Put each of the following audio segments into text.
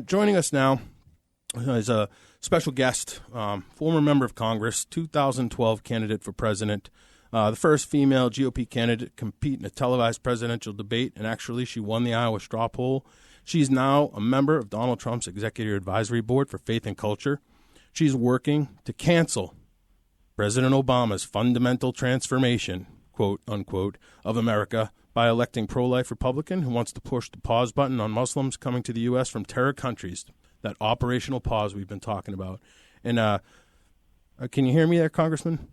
Joining us now is a special guest, former member of Congress, 2012 candidate for president, the first female GOP candidate to compete in a televised presidential debate, and actually she won the Iowa straw poll. She's now a member of Donald Trump's Executive Advisory Board for Faith and Culture. She's working to cancel President Obama's fundamental transformation, quote, unquote, of America by electing pro-life Republican who wants to push the pause button on Muslims coming to the U.S. from terror countries, that operational pause we've been talking about. And can you hear me there, Congressman?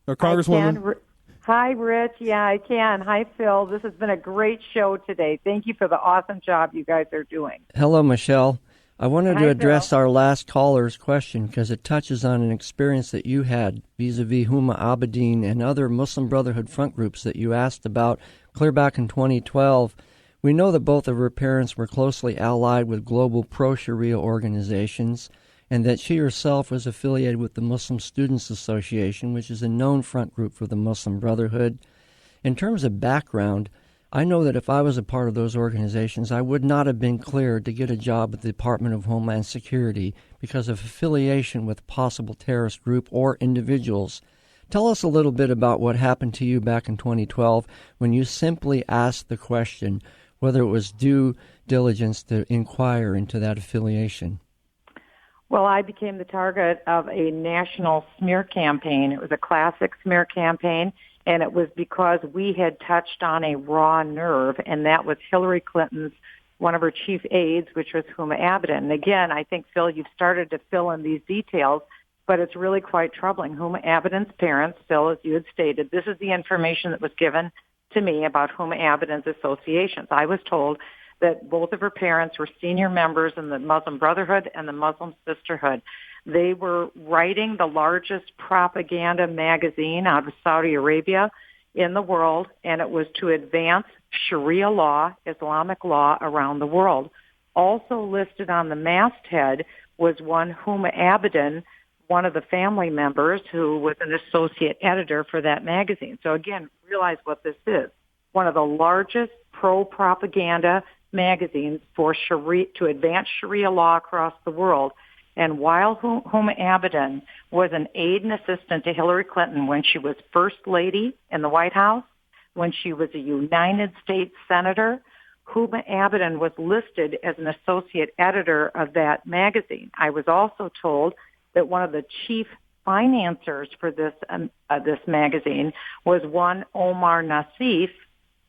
Or Congresswoman? Hi, Rich. Yeah, I can. Hi, Phil. This has been a great show today. Thank you for the awesome job you guys are doing. Hello, Michelle. I wanted to address our last caller's question because it touches on an experience that you had vis-a-vis Huma Abedin and other Muslim Brotherhood front groups that you asked about clear back in 2012. We know that both of her parents were closely allied with global pro-Sharia organizations and that she herself was affiliated with the Muslim Students Association, which is a known front group for the Muslim Brotherhood. In terms of background, I know that if I was a part of those organizations, I would not have been cleared to get a job at the Department of Homeland Security because of affiliation with a possible terrorist group or individuals. Tell us a little bit about what happened to you back in 2012 when you simply asked the question whether it was due diligence to inquire into that affiliation. Well, I became the target of a national smear campaign. It was a classic smear campaign. And it was because we had touched on a raw nerve, and that was Hillary Clinton's, one of her chief aides, which was Huma Abedin. And again, I think, Phil, you've started to fill in these details, but it's really quite troubling. Huma Abedin's parents, Phil, as you had stated, this is the information that was given to me about Huma Abedin's associations. I was told that both of her parents were senior members in the Muslim Brotherhood and the Muslim Sisterhood. They were writing the largest propaganda magazine out of Saudi Arabia in the world, and it was to advance Sharia law, Islamic law, around the world. Also listed on the masthead was one Huma Abedin, one of the family members who was an associate editor for that magazine. So again, realize what this is. One of the largest pro-propaganda magazines for Sharia, to advance Sharia law across the world. And while Huma Abedin was an aide and assistant to Hillary Clinton when she was First Lady in the White House, when she was a United States Senator, Huma Abedin was listed as an associate editor of that magazine. I was also told that one of the chief financiers for this magazine was one Omar Nassif,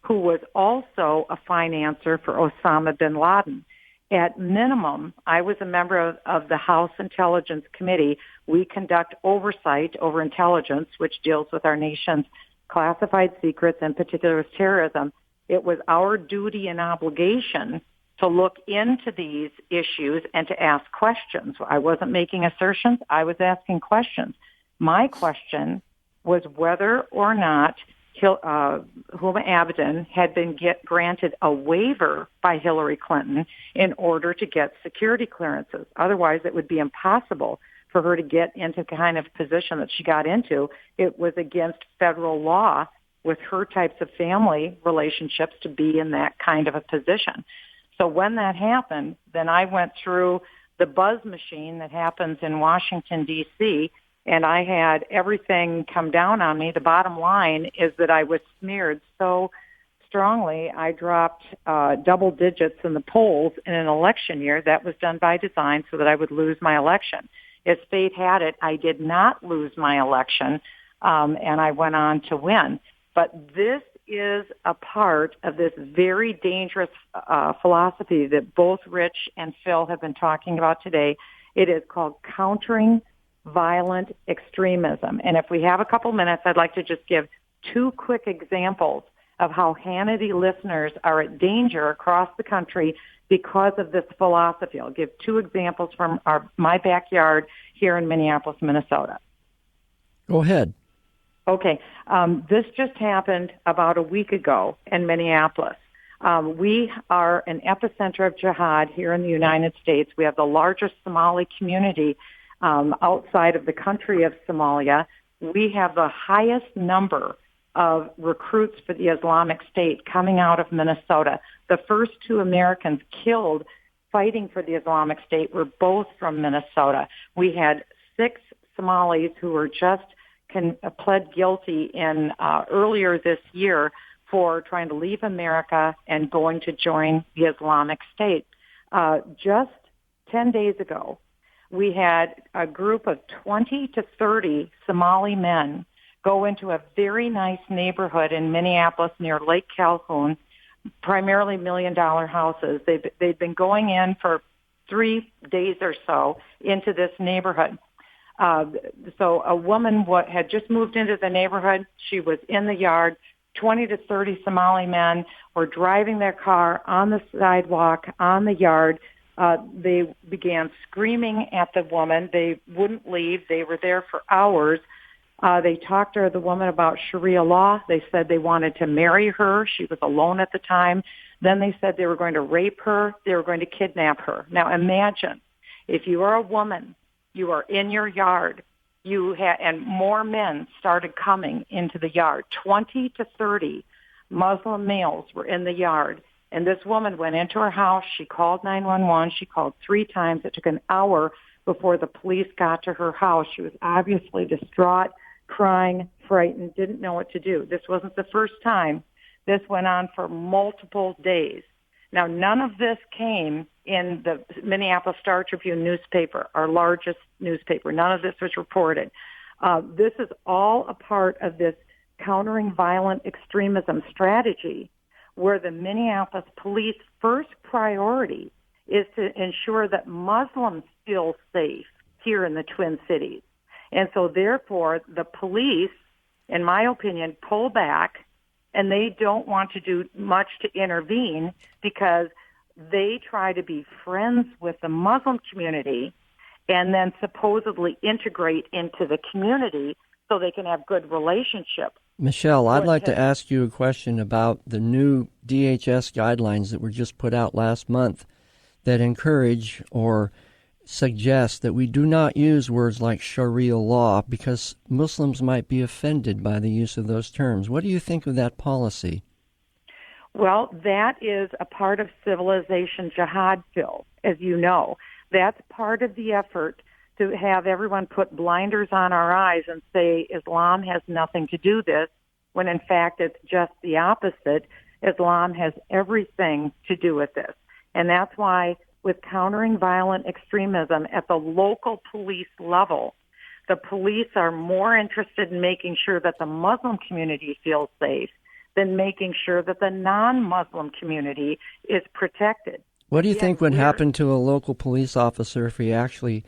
who was also a financier for Osama bin Laden. At minimum, I was a member of the House Intelligence Committee. We conduct oversight over intelligence, which deals with our nation's classified secrets, in particular with terrorism. It was our duty and obligation to look into these issues and to ask questions. I wasn't making assertions. I was asking questions. My question was whether or not Huma Abedin had been granted a waiver by Hillary Clinton in order to get security clearances. Otherwise, it would be impossible for her to get into the kind of position that she got into. It was against federal law with her types of family relationships to be in that kind of a position. So when that happened, then I went through the buzz machine that happens in Washington, D.C., and I had everything come down on me. The bottom line is that I was smeared so strongly, I dropped double digits in the polls in an election year. That was done by design so that I would lose my election. As fate had it, I did not lose my election, and I went on to win. But this is a part of this very dangerous philosophy that both Rich and Phil have been talking about today. It is called countering violent extremism. And if we have a couple minutes, I'd like to just give two quick examples of how Hannity listeners are at danger across the country because of this philosophy. I'll give two examples from my backyard here in Minneapolis, Minnesota. Go ahead. Okay. This just happened about a week ago in Minneapolis. We are an epicenter of jihad here in the United States. We have the largest Somali community outside of the country of Somalia. We have the highest number of recruits for the Islamic State coming out of Minnesota. The first two Americans killed fighting for the Islamic State were both from Minnesota. We had 6 Somalis who were just pled guilty in earlier this year for trying to leave America and going to join the Islamic State. Just 10 days ago, we had a group of 20 to 30 Somali men go into a very nice neighborhood in Minneapolis near Lake Calhoun, primarily $1 million houses. They've been going in for 3 days or so into this neighborhood. So a woman had just moved into the neighborhood. She was in the yard. 20 to 30 Somali men were driving their car on the sidewalk, on the yard. They began screaming at the woman. They wouldn't leave. They were there for hours. They talked to the woman about Sharia law. They said they wanted to marry her. She was alone at the time. Then they said they were going to rape her. They were going to kidnap her. Now imagine if you are a woman, you are in your yard, and more men started coming into the yard. 20 to 30 Muslim males were in the yard. And this woman went into her house. She called 911. She called 3 times. It took an hour before the police got to her house. She was obviously distraught, crying, frightened, didn't know what to do. This wasn't the first time. This went on for multiple days. Now, none of this came in the Minneapolis Star-Tribune newspaper, our largest newspaper. None of this was reported. This is all a part of this countering violent extremism strategy, where the Minneapolis police first priority is to ensure that Muslims feel safe here in the Twin Cities. And so therefore, the police, in my opinion, pull back, and they don't want to do much to intervene because they try to be friends with the Muslim community and then supposedly integrate into the community so they can have good relationships. Michele, I'd like to ask you a question about the new DHS guidelines that were just put out last month that encourage or suggest that we do not use words like Sharia law because Muslims might be offended by the use of those terms. What do you think of that policy? Well, that is a part of civilization jihad, Phil, as you know. That's part of the effort to have everyone put blinders on our eyes and say Islam has nothing to do with this, when in fact it's just the opposite. Islam has everything to do with this. And that's why with countering violent extremism at the local police level, the police are more interested in making sure that the Muslim community feels safe than making sure that the non-Muslim community is protected. What do you think would happen to a local police officer if he actually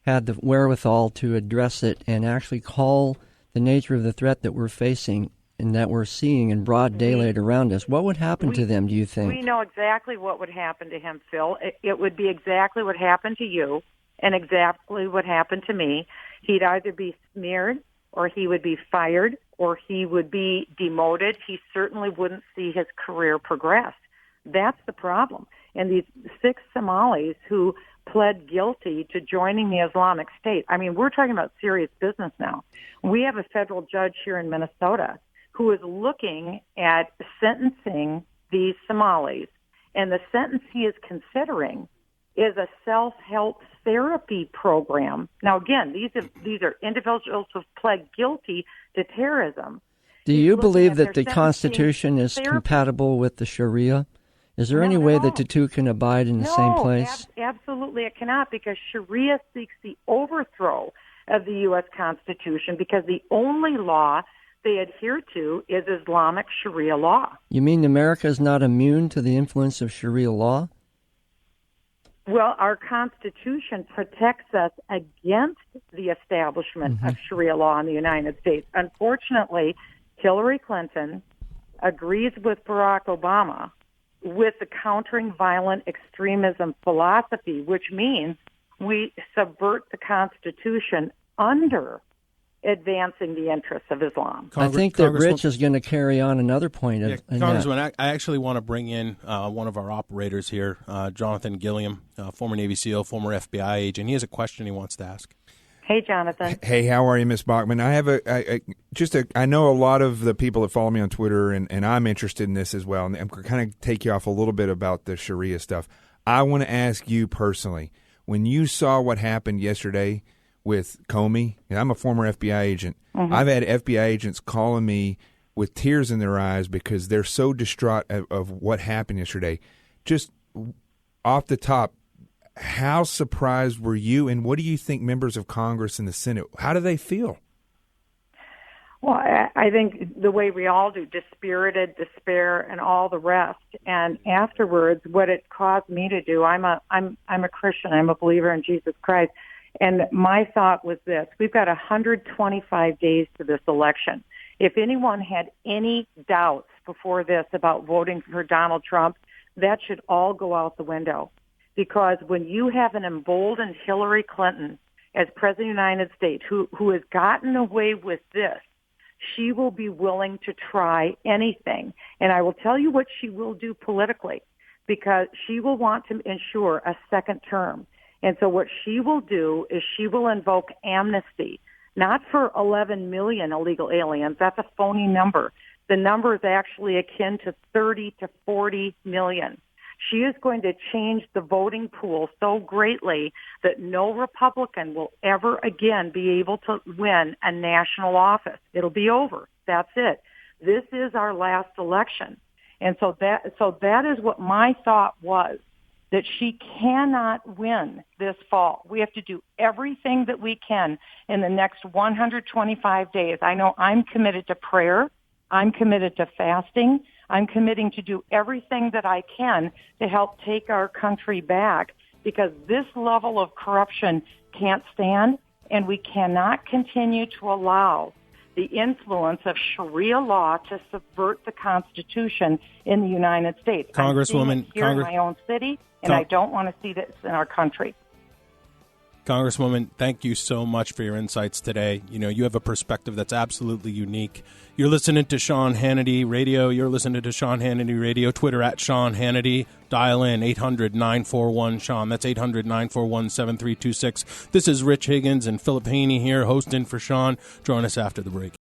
had the wherewithal to address it and actually call the nature of the threat that we're facing and that we're seeing in broad daylight around us? What would happen to them, do you think? We know exactly what would happen to him, Phil. It would be exactly what happened to you and exactly what happened to me. He'd either be smeared or he would be fired or he would be demoted. He certainly wouldn't see his career progress. That's the problem. And these 6 Somalis who pled guilty to joining the Islamic State, I mean, we're talking about serious business now. We have a federal judge here in Minnesota who is looking at sentencing these Somalis, and the sentence he is considering is a self-help therapy program. Now, again, these are individuals who've pled guilty to terrorism. Do you believe that the Constitution is compatible with the Sharia? Is there any way that the two can abide in the same place? Absolutely it cannot, because Sharia seeks the overthrow of the U.S. Constitution because the only law they adhere to is Islamic Sharia law. You mean America is not immune to the influence of Sharia law? Well, our Constitution protects us against the establishment of Sharia law in the United States. Unfortunately, Hillary Clinton agrees with Barack Obama with the countering violent extremism philosophy, which means we subvert the Constitution under advancing the interests of Islam. I think that Rich is going to carry on another point. Congressman, I actually want to bring in one of our operators here, Jonathan Gilliam, former Navy SEAL, former FBI agent. He has a question he wants to ask. Hey, Jonathan. Hey, how are you, Ms. Bachmann? I have I know a lot of the people that follow me on Twitter, and I'm interested in this as well. And I'm going to kind of take you off a little bit about the Sharia stuff. I want to ask you personally, when you saw what happened yesterday with Comey, and I'm a former FBI agent, I've had FBI agents calling me with tears in their eyes because they're so distraught of what happened yesterday. Just off the top, how surprised were you, and what do you think members of Congress and the Senate, how do they feel? Well, I think the way we all do, dispirited, despair, and all the rest. And afterwards, what it caused me to do, I'm a Christian, I'm a believer in Jesus Christ, and my thought was this: we've got 125 days to this election. If anyone had any doubts before this about voting for Donald Trump, that should all go out the window. Because when you have an emboldened Hillary Clinton as President of the United States who has gotten away with this, she will be willing to try anything. And I will tell you what she will do politically, because she will want to ensure a second term. And so what she will do is she will invoke amnesty, not for 11 million illegal aliens. That's a phony number. The number is actually akin to 30 to 40 million. She is going to change the voting pool so greatly that no Republican will ever again be able to win a national office. It'll be over. That's it. This is our last election. And so that is what my thought was, that she cannot win this fall. We have to do everything that we can in the next 125 days. I know I'm committed to prayer. I'm committed to fasting. I'm committing to do everything that I can to help take our country back, because this level of corruption can't stand, and we cannot continue to allow the influence of Sharia law to subvert the Constitution in the United States. Congresswoman, I'm seeing it here in my own city, and I don't want to see this in our country. Congresswoman, thank you so much for your insights today. You know, you have a perspective that's absolutely unique. You're listening to Sean Hannity Radio. You're listening to Sean Hannity Radio. Twitter at Sean Hannity. Dial in 800-941-SEAN. That's 800-941-7326. This is Rich Higgins and Philip Haney here hosting for Sean. Join us after the break.